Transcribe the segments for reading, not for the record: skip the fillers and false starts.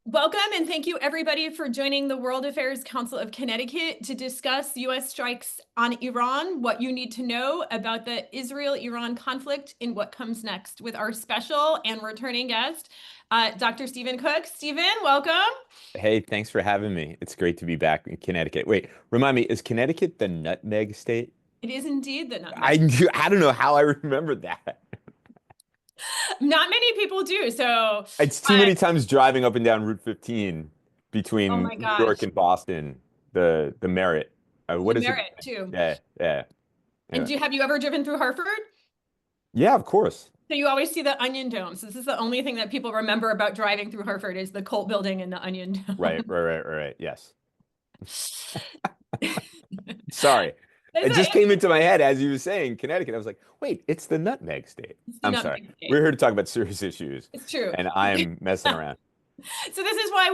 Welcome and thank you everybody for joining the World Affairs Council of Connecticut to discuss U.S. strikes on Iran, what you need to know about the Israel-Iran conflict and what comes next with our special and returning guest, Dr. Stephen Cook. Stephen, welcome. Hey, thanks for having me. It's great to be back in Connecticut. Wait, remind me, is Connecticut the nutmeg state? It is indeed the I nutmeg. knew, I don't know how I remembered that. Not many people do, so It's too many times driving up and down Route 15 oh between my New York gosh, and Boston. The Merit. the What is it? merit too. Yeah, yeah. And Anyway. have you ever driven through Hartford? Yeah, of course. So you always see the onion domes. This is the only thing that people remember about driving through Hartford is the Colt building and the onion Right, dome. right, right, right, right. Yes. Sorry. It's It just came into my head as you were saying Connecticut. I was like, wait, it's the nutmeg state. the I'm sorry. nutmeg We're state. here to talk about serious issues, It's true. and I'm messing around. So this is why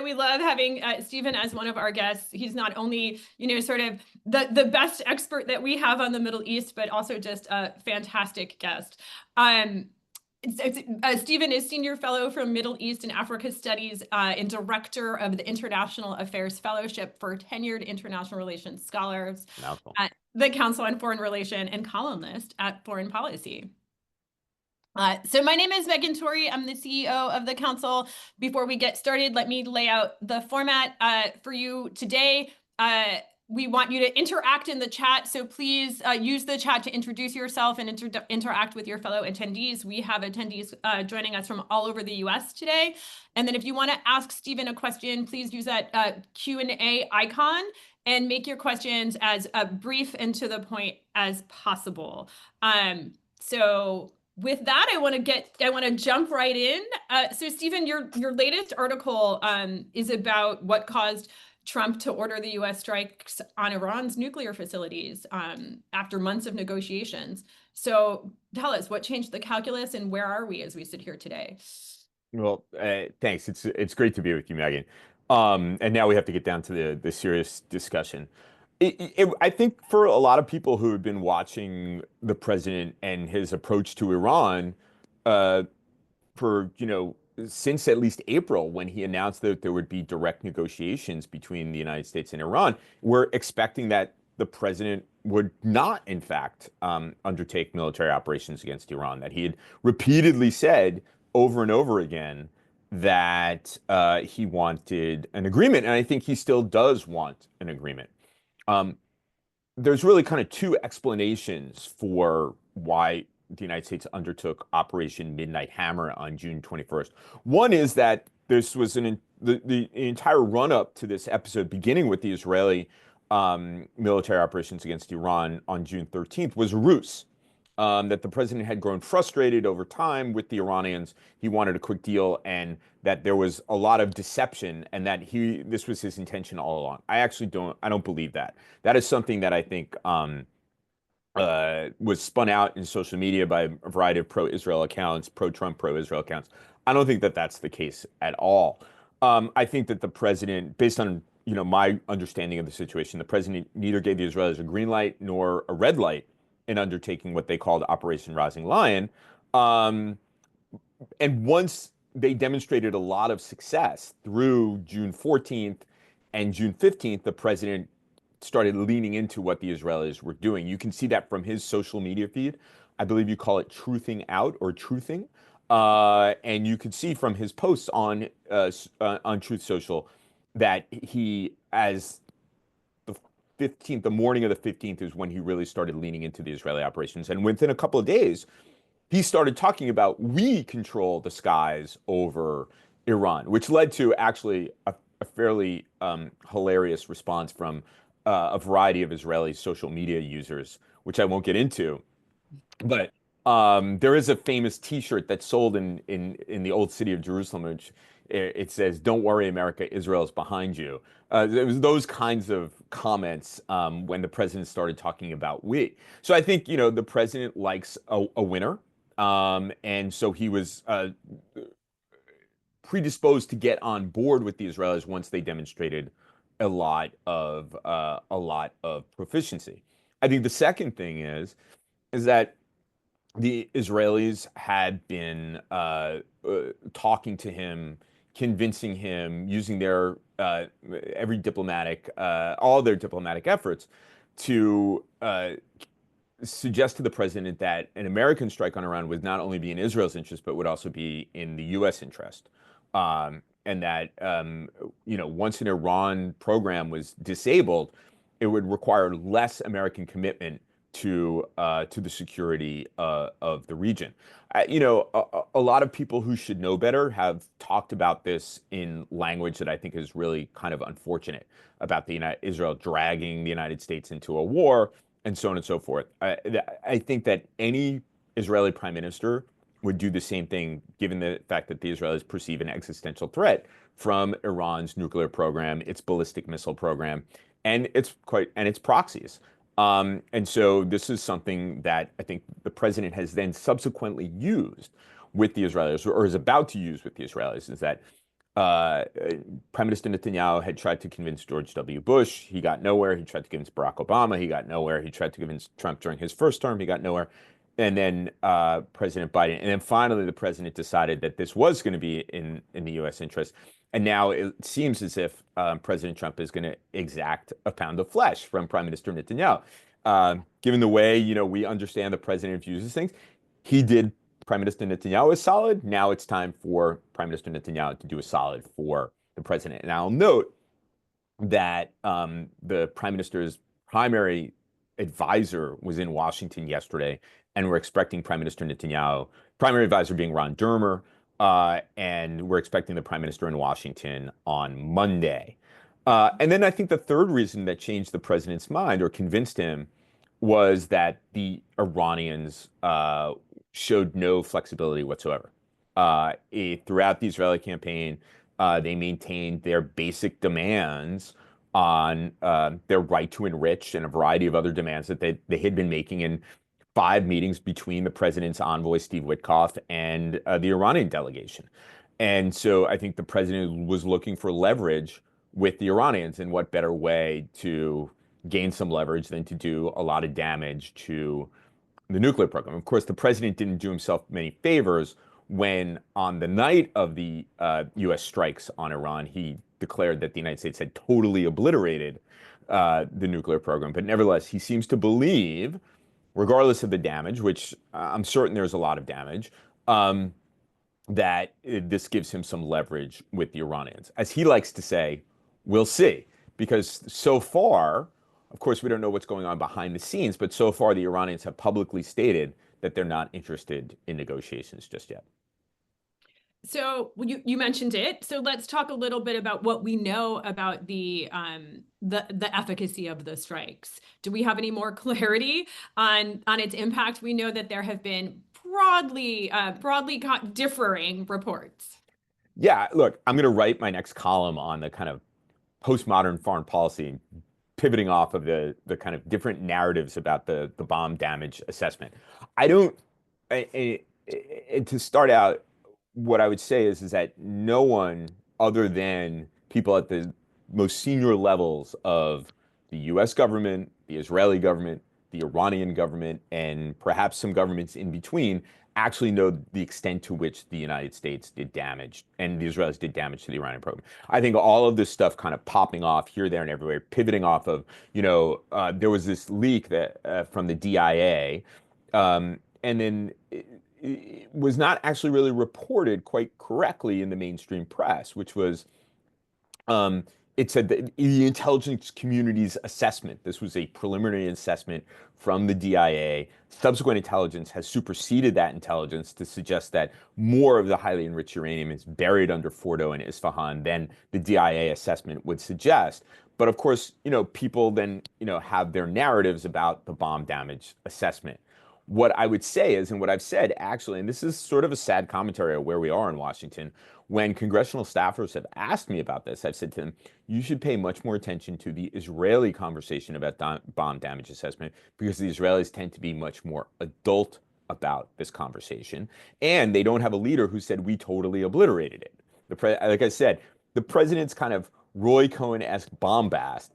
we love having Stephen as one of our guests. He's not only, sort of the best expert that we have on the Middle East, but also just a fantastic guest. Um, Stephen is Senior Fellow from Middle East and Africa Studies and Director of the International Affairs Fellowship for Tenured International Relations Scholars Mouthful. at the Council on Foreign Relation and columnist at Foreign Policy. So my name is Megan Torrey. I'm the CEO of the council. Before we get started, let me lay out the format for you today. We want you to interact in the chat, so please use the chat to introduce yourself and interact with your fellow attendees. We have attendees joining us from all over the US today. And then if you want to ask Stephen a question, please use that Q&A icon and make your questions as brief and to the point as possible. So with that, I want to jump right in. So Stephen, your latest article is about what caused Trump to order the U.S. strikes on Iran's nuclear facilities after months of negotiations. So tell us, what changed the calculus and where are we as we sit here today? Well, thanks. It's great to be with you, Megan. And now we have to get down to the serious discussion. I think for a lot of people who have been watching the president and his approach to Iran, uh, for since at least April, when he announced that there would be direct negotiations between the United States and Iran, we're expecting that the president would not, in fact, undertake military operations against Iran. That he had repeatedly said over and over again that he wanted an agreement, and I think he still does want an agreement. Um, there's really kind of two explanations for why the United States undertook Operation Midnight Hammer on June 21st. One is that this was the entire run up to this episode, beginning with the Israeli military operations against Iran on June 13th, was a ruse. That the president had grown frustrated over time with the Iranians. He wanted a quick deal, and that there was a lot of deception, and that this was his intention all along. I don't believe that. That is something that I think was spun out in social media by a variety of pro-Israel accounts, pro-Trump, pro-Israel accounts. I don't think that that's the case at all. I think that the president, based on my understanding of the situation, the president neither gave the Israelis a green light nor a red light in undertaking what they called Operation Rising Lion. Um, and once they demonstrated a lot of success through June 14th and June 15th, the president started leaning into what the Israelis were doing. You can see that from his social media feed. I believe you call it truthing out or truthing. And you can see from his posts on Truth Social that he, as the 15th, the morning of the 15th is when he really started leaning into the Israeli operations. And within a couple of days, he started talking about we control the skies over Iran, which led to actually a fairly hilarious response from a variety of Israeli social media users, which I won't get into. But there is a famous T-shirt that's sold in the old city of Jerusalem, which it says, "Don't worry, America, Israel's behind you." It was those kinds of comments when the president started talking about we. So I think the president likes a winner, and so he was predisposed to get on board with the Israelis once they demonstrated a lot of proficiency. I think the second thing is that the Israelis had been talking to him convincing him, using their all their diplomatic efforts to suggest to the president that an American strike on Iran would not only be in Israel's interest, but would also be in the U.S. interest. And that, once an Iran program was disabled, it would require less American commitment to the security of the region. A lot of people who should know better have talked about this in language that I think is really kind of unfortunate about Israel dragging the United States into a war and so on and so forth. I think that any Israeli prime minister would do the same thing, given the fact that the Israelis perceive an existential threat from Iran's nuclear program, its ballistic missile program, and its proxies. And so this is something that I think the president has then subsequently used with the Israelis, or is about to use with the Israelis, is that Prime Minister Netanyahu had tried to convince George W. Bush. He got nowhere. He tried to convince Barack Obama. He got nowhere. He tried to convince Trump during his first term. He got nowhere. And then President Biden. And then finally, the president decided that this was going to be in the U.S. interest. And now it seems as if President Trump is going to exact a pound of flesh from Prime Minister Netanyahu. Given the way, we understand the president views these things, he did Prime Minister Netanyahu a solid. Now it's time for Prime Minister Netanyahu to do a solid for the president. And I'll note that the Prime Minister's primary advisor was in Washington yesterday, and we're expecting Prime Minister Netanyahu, primary advisor being Ron Dermer, and we're expecting the Prime Minister in Washington on Monday. And then I think the third reason that changed the president's mind or convinced him was that the Iranians showed no flexibility whatsoever. Throughout the Israeli campaign, they maintained their basic demands on their right to enrich and a variety of other demands that they had been making in 5 meetings between the president's envoy, Steve Witkoff, and the Iranian delegation. And so I think the president was looking for leverage with the Iranians, and what better way to gain some leverage than to do a lot of damage to the nuclear program. Of course, the president didn't do himself many favors when, on the night of the U.S. strikes on Iran, he declared that the United States had totally obliterated the nuclear program. But nevertheless, he seems to believe, regardless of the damage, which I'm certain there's a lot of damage, that this gives him some leverage with the Iranians. As he likes to say, we'll see. Because so far, of course, we don't know what's going on behind the scenes, but so far the Iranians have publicly stated that they're not interested in negotiations just yet. So you mentioned it. So let's talk a little bit about what we know about the efficacy of the strikes. Do we have any more clarity on its impact? We know that there have been broadly differing reports. Yeah, look, I'm going to write my next column on the kind of postmodern foreign policy, pivoting off of the kind of different narratives about the bomb damage assessment. To start out, what I would say is that no one other than people at the most senior levels of the U.S. government, the Israeli government, the Iranian government, and perhaps some governments in between actually know the extent to which the United States did damage and the Israelis did damage to the Iranian program. I think all of this stuff kind of popping off here, there, and everywhere, pivoting off of, there was this leak that from the DIA, and then it was not actually really reported quite correctly in the mainstream press, which was, it said that the intelligence community's assessment, this was a preliminary assessment from the DIA. Subsequent intelligence has superseded that intelligence to suggest that more of the highly enriched uranium is buried under Fordo and Isfahan than the DIA assessment would suggest. But of course, people then, have their narratives about the bomb damage assessment. What I would say is, and what I've said actually, and this is sort of a sad commentary of where we are in Washington, when congressional staffers have asked me about this, I've said to them, you should pay much more attention to the Israeli conversation about bomb damage assessment, because the Israelis tend to be much more adult about this conversation. And they don't have a leader who said, we totally obliterated it. Like I said, the president's kind of Roy Cohn-esque bombast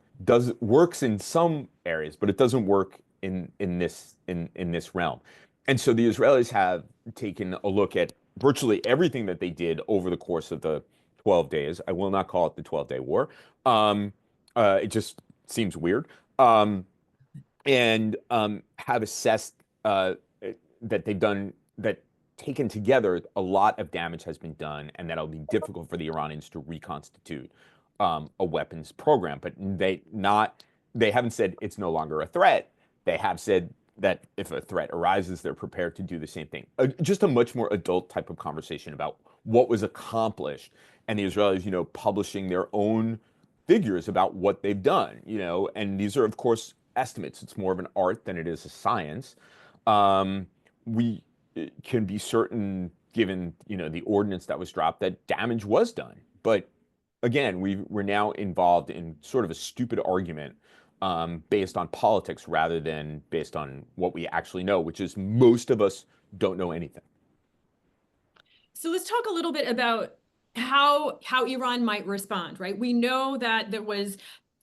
works in some areas, but it doesn't work in this realm. And so the Israelis have taken a look at virtually everything that they did over the course of the 12 days. I will not call it the 12-day war. Um, it just seems weird. And have assessed that they've done that taken together, a lot of damage has been done, and that it'll be difficult for the Iranians to reconstitute a weapons program. But they haven't said it's no longer a threat. They have said that if a threat arises, they're prepared to do the same thing. Just a much more adult type of conversation about what was accomplished, and the Israelis, publishing their own figures about what they've done, and these are, of course, estimates. It's more of an art than it is a science. We can be certain, given, the ordinance that was dropped, that damage was done. But again, we're now involved in sort of a stupid argument based on politics rather than based on what we actually know, which is most of us don't know anything. So let's talk a little bit about how Iran might respond, right? We know that there was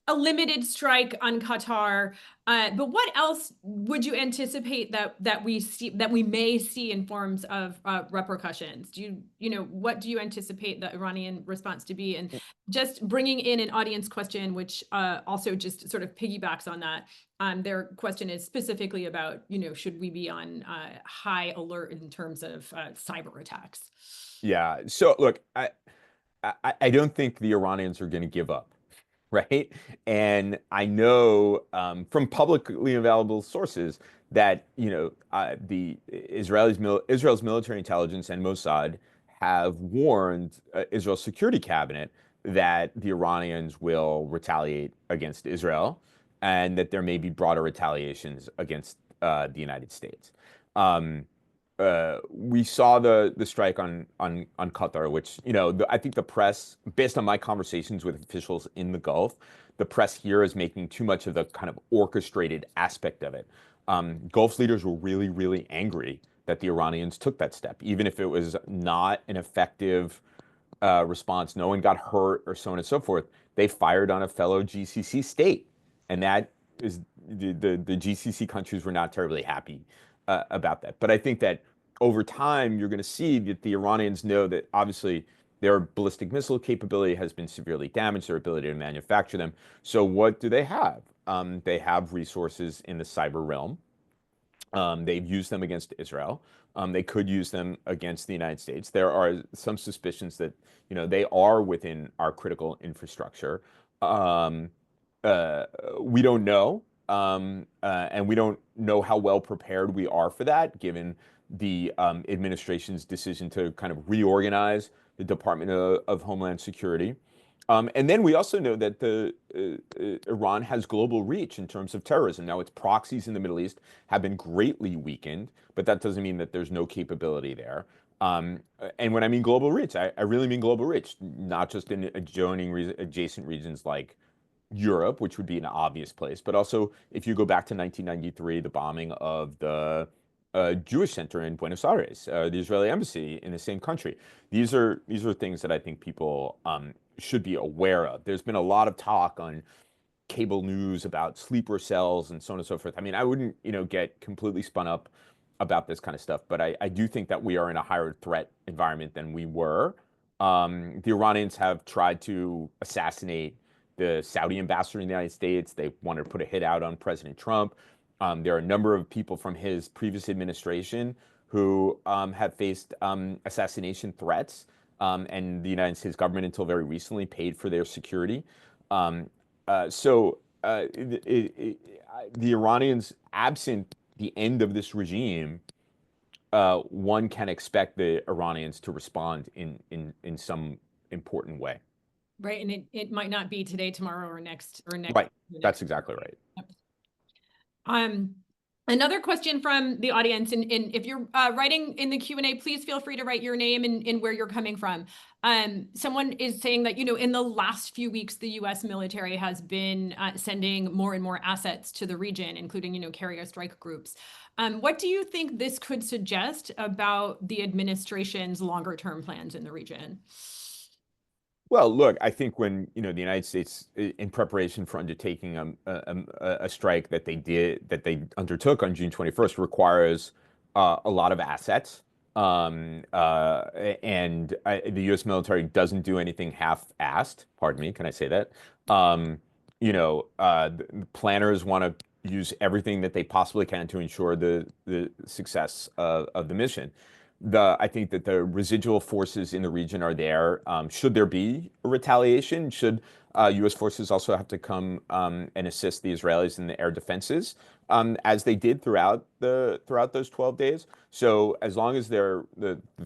a limited strike on Qatar, but what else would you anticipate that we may see in forms of repercussions? What do you anticipate the Iranian response to be? And just bringing in an audience question, which also just sort of piggybacks on that. Their question is specifically about, should we be on high alert in terms of cyber attacks? Yeah. So look, I don't think the Iranians are going to give up. Right. And I know from publicly available sources that, the Israel's military intelligence and Mossad have warned Israel's security cabinet that the Iranians will retaliate against Israel and that there may be broader retaliations against the United States. Um, we saw the strike on Qatar, which I think the press, based on my conversations with officials in the Gulf, the press here is making too much of the kind of orchestrated aspect of it. Gulf leaders were really, really angry that the Iranians took that step, even if it was not an effective response. No one got hurt or so on and so forth. They fired on a fellow GCC state, and that is the GCC countries were not terribly happy about that. But I think that over time, you're going to see that the Iranians know that obviously their ballistic missile capability has been severely damaged, their ability to manufacture them. So what do they have? They have resources in the cyber realm. They've used them against Israel. They could use them against the United States. There are some suspicions that they are within our critical infrastructure. Um, we don't know, and we don't know how well prepared we are for that, given the administration's decision to kind of reorganize the Department of Homeland Security. And then we also know that Iran has global reach in terms of terrorism. Now, its proxies in the Middle East have been greatly weakened, but that doesn't mean that there's no capability there. And when I mean global reach, I really mean global reach, not just in adjacent regions like Europe, which would be an obvious place, but also if you go back to 1993, the bombing of the Jewish center in Buenos Aires, the Israeli embassy in the same country. These are things that I think people should be aware of. There's been a lot of talk on cable news about sleeper cells and so on and so forth. I mean, I wouldn't, get completely spun up about this kind of stuff, but I do think that we are in a higher threat environment than we were. The Iranians have tried to assassinate the Saudi ambassador in the United States. They wanted to put a hit out on President Trump. There are a number of people from his previous administration who have faced assassination threats, and the United States government, until very recently, paid for their security. The Iranians, absent the end of this regime, one can expect the Iranians to respond in some important way. Right, and it might not be today, tomorrow, or next. Right, that's exactly right. Um, Another question from the audience, and if you're writing in the Q&A, please feel free to write your name and where you're coming from. Someone is saying that, in the last few weeks, the U.S. military has been sending more and more assets to the region, including, carrier strike groups. What do you think this could suggest about the administration's longer term plans in the region? Well, look, I think when the United States, in preparation for undertaking a strike that they undertook on June 21st, requires a lot of assets. The U.S. military doesn't do anything half-assed. Pardon me, can I say that? Um, the planners want to use everything that they possibly can to ensure the success of the mission. I think that the residual forces in the region are there. Should there be a retaliation, should U.S. forces also have to come and assist the Israelis in the air defenses, as they did throughout those 12 days. So as long as the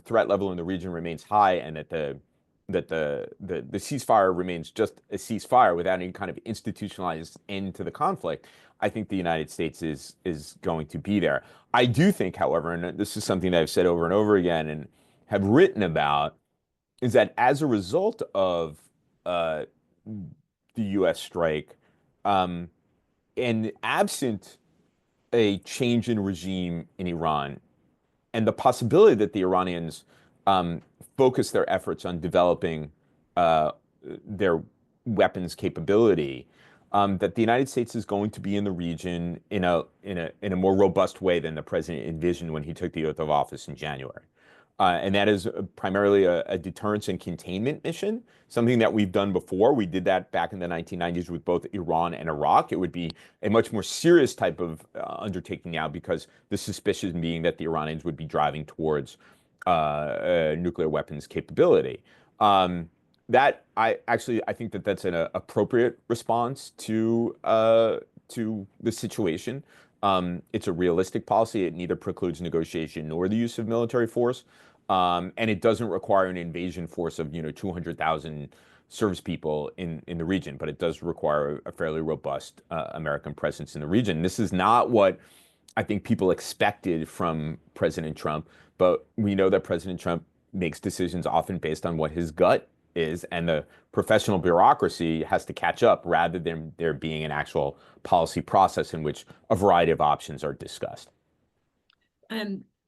threat level in the region remains high and that the ceasefire remains just a ceasefire without any kind of institutionalized end to the conflict, I think the United States is going to be there. I do think, however, and this is something that I've said over and over again and have written about, is that as a result of uh, the U.S. strike, um, and absent a change in regime in Iran, and the possibility that the Iranians um, focus their efforts on developing uh, their weapons capability, that the United States is going to be in the region in a more robust way than the president envisioned when he took the oath of office in January. And that is primarily a deterrence and containment mission, something that we've done before. We did that back in the 1990s with both Iran and Iraq. It would be a much more serious type of undertaking now because the suspicion being that the Iranians would be driving towards nuclear weapons capability. I think that that's an appropriate response to the situation. It's a realistic policy. It neither precludes negotiation nor the use of military force. And it doesn't require an invasion force of 200,000 service people in the region, but it does require a fairly robust American presence in the region. This is not what I think people expected from President Trump, but we know that President Trump makes decisions often based on what his gut is, and the professional bureaucracy has to catch up rather than there being an actual policy process in which a variety of options are discussed.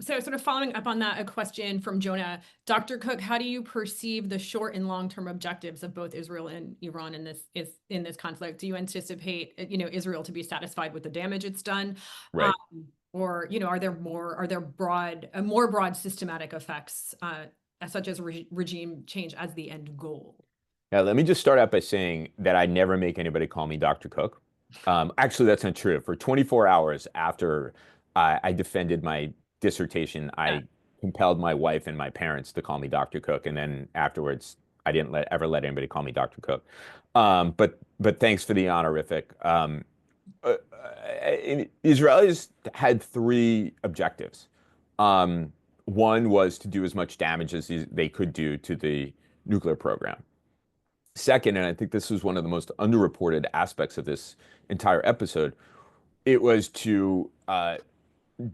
So sort of following up on that, a question from Jonah. Dr. Cook, how do you perceive the short and long-term objectives of both Israel and Iran in this conflict? Do you anticipate, Israel to be satisfied with the damage it's done? Right. Or, are there more broad systematic effects, such as regime change as the end goal? Now, let me just start out by saying that I never make anybody call me Dr. Cook. Actually, that's not true. For 24 hours after I defended my dissertation, I compelled my wife and my parents to call me Dr. Cook, and then afterwards, I didn't ever let anybody call me Dr. Cook. But thanks for the honorific. Israelis had three objectives. One was to do as much damage as they could do to the nuclear program. Second, and I think this was one of the most underreported aspects of this entire episode, it was to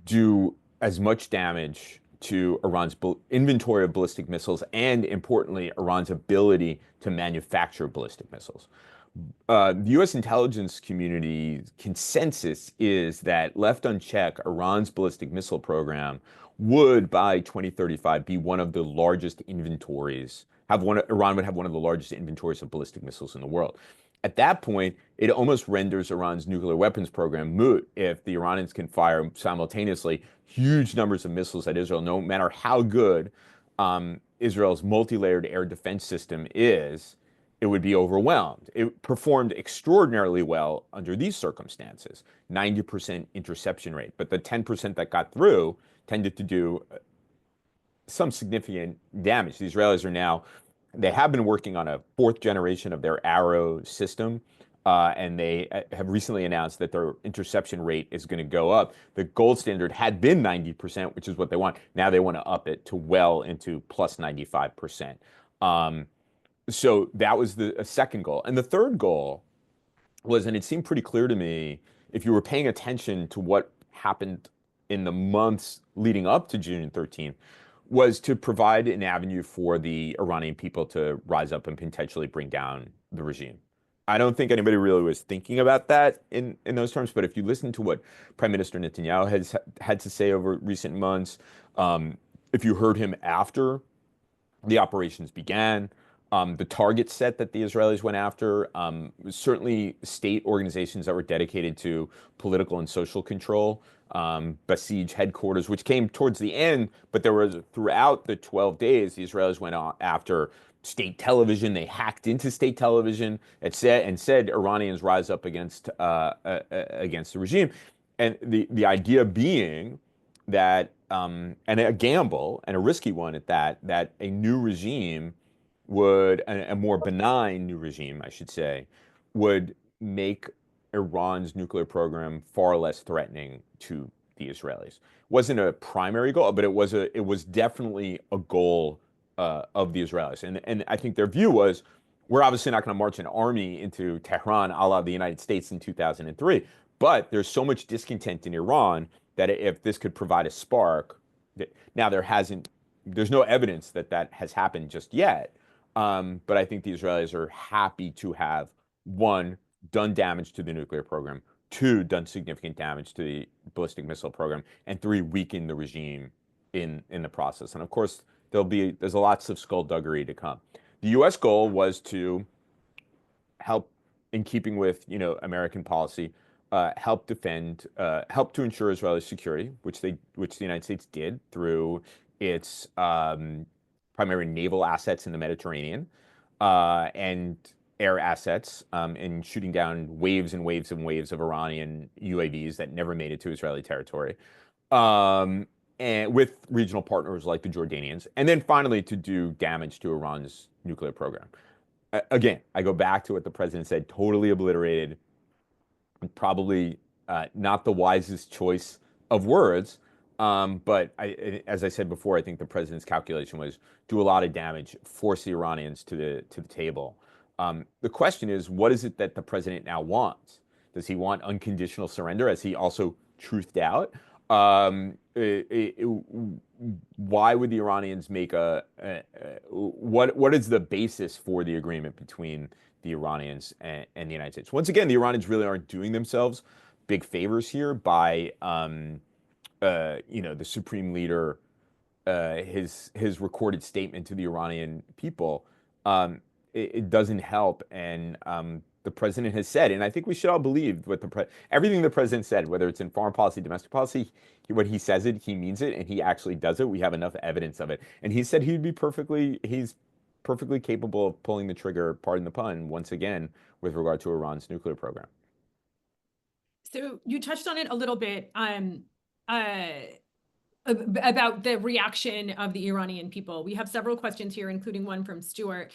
do as much damage to Iran's inventory of ballistic missiles and, importantly, Iran's ability to manufacture ballistic missiles. The U.S. intelligence community's consensus is that, left unchecked, Iran's ballistic missile program would, by 2035, be one of the largest inventories. Iran would have one of the largest inventories of ballistic missiles in the world. At that point, it almost renders Iran's nuclear weapons program moot if the Iranians can fire simultaneously huge numbers of missiles at Israel, no matter how good Israel's multi-layered air defense system is. It would be overwhelmed. It performed extraordinarily well under these circumstances, 90% interception rate. But the 10% that got through tended to do some significant damage. The Israelis they have been working on a fourth generation of their Arrow system, and they have recently announced that their interception rate is going to go up. The gold standard had been 90%, which is what they want. Now they want to up it to well into plus 95%. So that was a second goal. And the third goal was, and it seemed pretty clear to me, if you were paying attention to what happened in the months leading up to June 13th, was to provide an avenue for the Iranian people to rise up and potentially bring down the regime. I don't think anybody really was thinking about that in those terms, but if you listen to what Prime Minister Netanyahu has had to say over recent months, if you heard him after the operations began, the target set that the Israelis went after, certainly state organizations that were dedicated to political and social control, besiege headquarters, which came towards the end, but there was throughout the 12 days, the Israelis went on after state television. They hacked into state television and said Iranians rise up against the regime, and the idea being that and a gamble and a risky one at that, that a new regime would a more benign new regime, I should say, would make Iran's nuclear program far less threatening to the Israelis. Wasn't a primary goal, but it was definitely a goal of the Israelis. And I think their view was, we're obviously not going to march an army into Tehran, a la the United States in 2003. But there's so much discontent in Iran that if this could provide a spark, now there's no evidence that that has happened just yet. But I think the Israelis are happy to have, one, done damage to the nuclear program, two, done significant damage to the ballistic missile program, and three, weaken the regime in the process. And of course, there's lots of skullduggery to come. The U.S. goal was to help, in keeping with American policy, help to ensure Israeli security, which the United States did through its primary naval assets in the Mediterranean and air assets in shooting down waves and waves and waves of Iranian UAVs that never made it to Israeli territory, and with regional partners like the Jordanians, and then finally to do damage to Iran's nuclear program. Again, I go back to what the president said, totally obliterated, probably not the wisest choice of words. But as I said before, I think the president's calculation was do a lot of damage, force the Iranians to the table. The question is, what is it that the president now wants? Does he want unconditional surrender, as he also truthed out? Why would the Iranians make what is the basis for the agreement between the Iranians and the United States? Once again, the Iranians really aren't doing themselves big favors here by the supreme leader, his recorded statement to the Iranian people. It doesn't help, and the president has said, and I think we should all believe what everything the president said, whether it's in foreign policy, domestic policy, when he says it, he means it, and he actually does it. We have enough evidence of it, and he said he's perfectly capable of pulling the trigger, pardon the pun, once again, with regard to Iran's nuclear program. So you touched on it a little bit. About the reaction of the Iranian people. We have several questions here, including one from Stuart,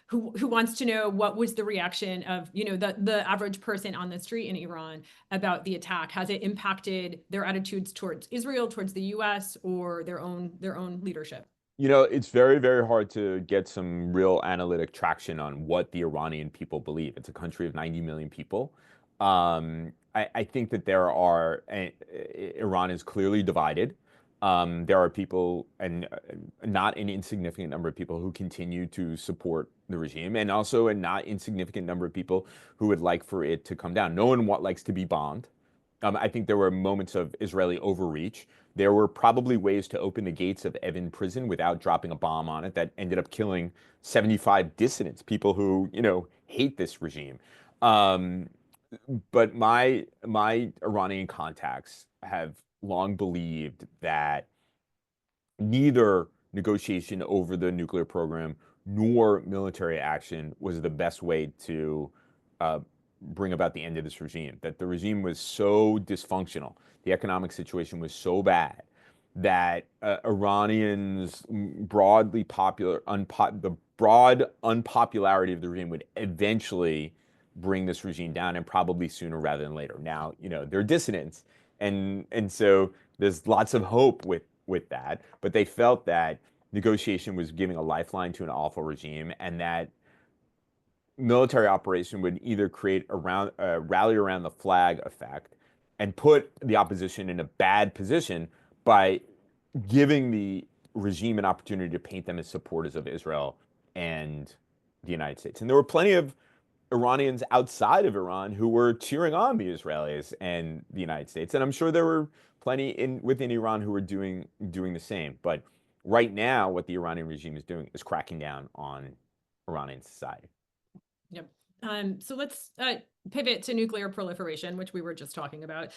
who wants to know what was the reaction of the average person on the street in Iran about the attack. Has it impacted their attitudes towards Israel, towards the U.S., or their own leadership? It's very, very hard to get some real analytic traction on what the Iranian people believe. It's a country of 90 million people. I think that Iran is clearly divided. There are people, and not an insignificant number of people, who continue to support the regime, and also a not insignificant number of people who would like for it to come down. No one likes to be bombed. I think there were moments of Israeli overreach. There were probably ways to open the gates of Evin prison without dropping a bomb on it that ended up killing 75 dissidents, people who, hate this regime. But my Iranian contacts have long believed that neither negotiation over the nuclear program nor military action was the best way to bring about the end of this regime. That the regime was so dysfunctional, the economic situation was so bad, that Iranians the broad unpopularity of the regime would eventually bring this regime down, and probably sooner rather than later. Now, they're dissidents, and so there's lots of hope with that, but they felt that negotiation was giving a lifeline to an awful regime, and that military operation would either create a rally around the flag effect and put the opposition in a bad position by giving the regime an opportunity to paint them as supporters of Israel and the United States. And there were plenty of Iranians outside of Iran who were cheering on the Israelis and the United States, and I'm sure there were plenty within Iran who were doing the same. But right now, what the Iranian regime is doing is cracking down on Iranian society. Yep. So let's pivot to nuclear proliferation, which we were just talking about.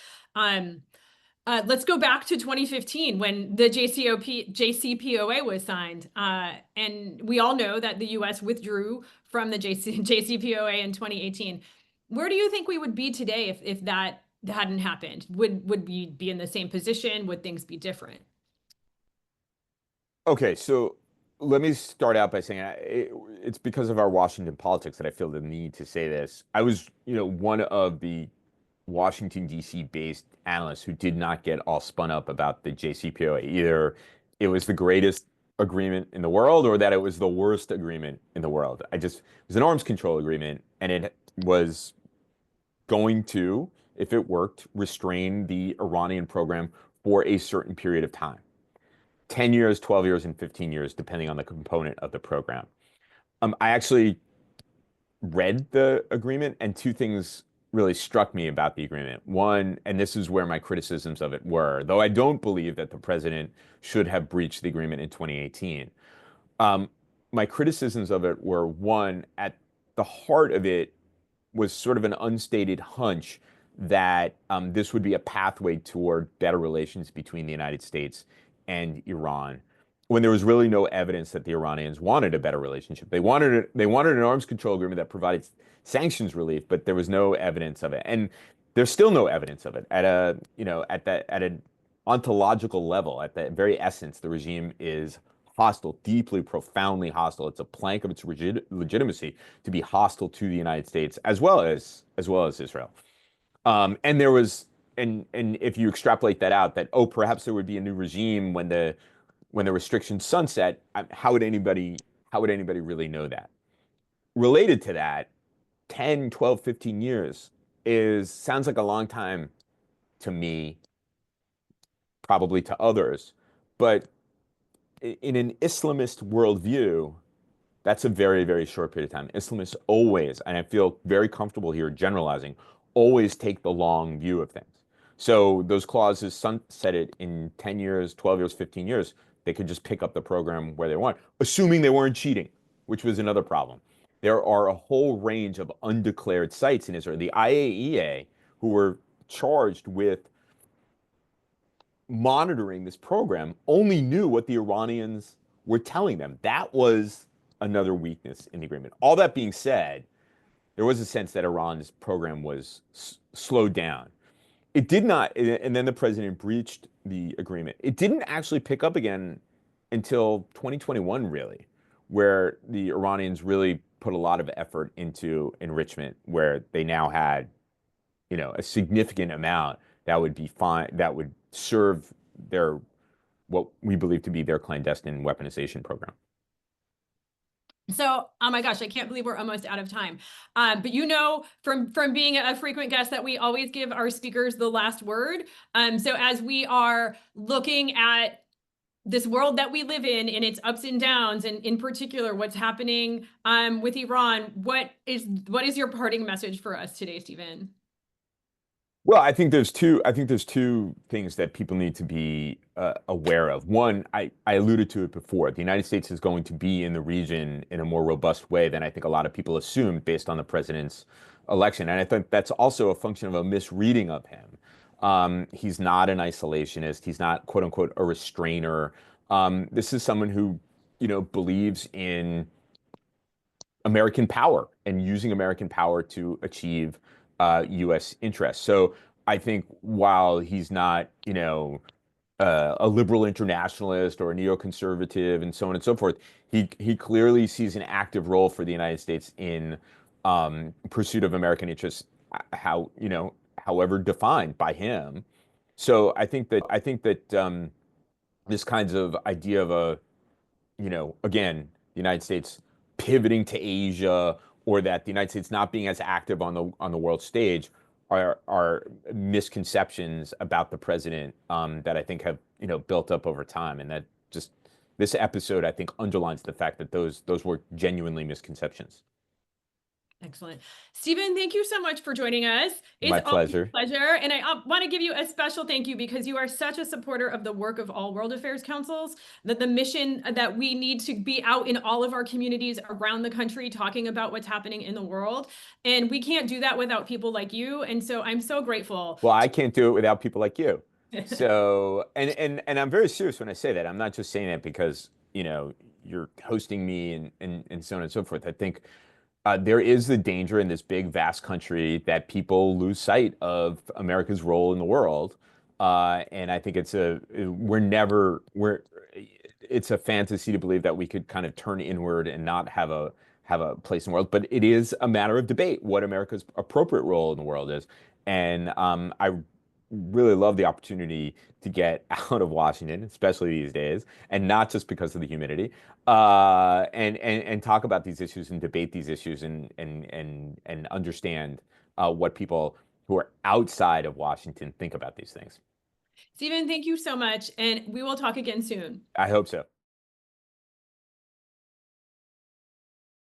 Let's go back to 2015 when the JCPOA was signed. And we all know that the US withdrew from the JCPOA in 2018. Where do you think we would be today if that hadn't happened? Would we be in the same position? Would things be different? Okay, so let me start out by saying it's because of our Washington politics that I feel the need to say this. I was, one of the Washington, D.C. based analysts who did not get all spun up about the JCPOA. Either it was the greatest agreement in the world or that it was the worst agreement in the world. It was an arms control agreement, and it was going to, if it worked, restrain the Iranian program for a certain period of time. 10 years, 12 years, and 15 years, depending on the component of the program. I actually read the agreement, and two things really struck me about the agreement. One, and this is where my criticisms of it were, though I don't believe that the president should have breached the agreement in 2018. My criticisms of it were, one, at the heart of it was sort of an unstated hunch that this would be a pathway toward better relations between the United States and Iran, when there was really no evidence that the Iranians wanted a better relationship. They wanted an arms control agreement that provided sanctions relief, but there was no evidence of it, and there's still no evidence of it at an ontological level. At the very essence, the regime is hostile, deeply, profoundly hostile. It's a plank of its legitimacy to be hostile to the United States as well as Israel. And there was, and if you extrapolate that out, that perhaps there would be a new regime when the restrictions sunset. How would anybody really know that? Related to that, 10, 12, 15 years sounds like a long time to me, probably to others, but in an Islamist worldview, that's a very, very short period of time. Islamists always, and I feel very comfortable here generalizing, always take the long view of things. So those clauses sunset it in 10 years, 12 years, 15 years. They could just pick up the program where they want, assuming they weren't cheating, which was another problem. There are a whole range of undeclared sites in Israel. The IAEA, who were charged with monitoring this program, only knew what the Iranians were telling them. That was another weakness in the agreement. All that being said, there was a sense that Iran's program was slowed down. It did not, and then the president breached the agreement. It didn't actually pick up again until 2021, really, where the Iranians really put a lot of effort into enrichment, where they now had, a significant amount that would be fine, that would serve their, what we believe to be their clandestine weaponization program. So, oh my gosh, I can't believe we're almost out of time. But from being a frequent guest that we always give our speakers the last word. So as we are looking at this world that we live in its ups and downs, and in particular, what's happening with Iran, what is your parting message for us today, Stephen? Well, I think there's two things that people need to be aware of. One, I alluded to it before. The United States is going to be in the region in a more robust way than I think a lot of people assumed based on the president's election. And I think that's also a function of a misreading of him. He's not an isolationist. He's not, quote unquote, a restrainer. This is someone who, believes in American power and using American power to achieve U.S. interests. So I think while he's not, a liberal internationalist or a neoconservative and so on and so forth, he clearly sees an active role for the United States in pursuit of American interests, however defined by him. So I think that this kinds of idea of again, the United States pivoting to Asia, or that the United States not being as active on the world stage are misconceptions about the president that I think have built up over time, and that just this episode I think underlines the fact that those were genuinely misconceptions. Excellent. Stephen, thank you so much for joining us. It's My pleasure. always a pleasure. And I want to give you a special thank you because you are such a supporter of the work of all World Affairs Councils, that the mission that we need to be out in all of our communities around the country talking about what's happening in the world. And we can't do that without people like you. And so I'm so grateful. Well, I can't do it without people like you. So, and I'm very serious when I say that. I'm not just saying that because, you're hosting me and so on and so forth. I think there is the danger in this big, vast country that people lose sight of America's role in the world. And I think it's a fantasy to believe that we could kind of turn inward and not have a place in the world. But it is a matter of debate what America's appropriate role in the world is. And I really love the opportunity to get out of Washington, especially these days, and not just because of the humidity, and talk about these issues and debate these issues and understand what people who are outside of Washington think about these things. Stephen, thank you so much, and we will talk again soon. I hope so.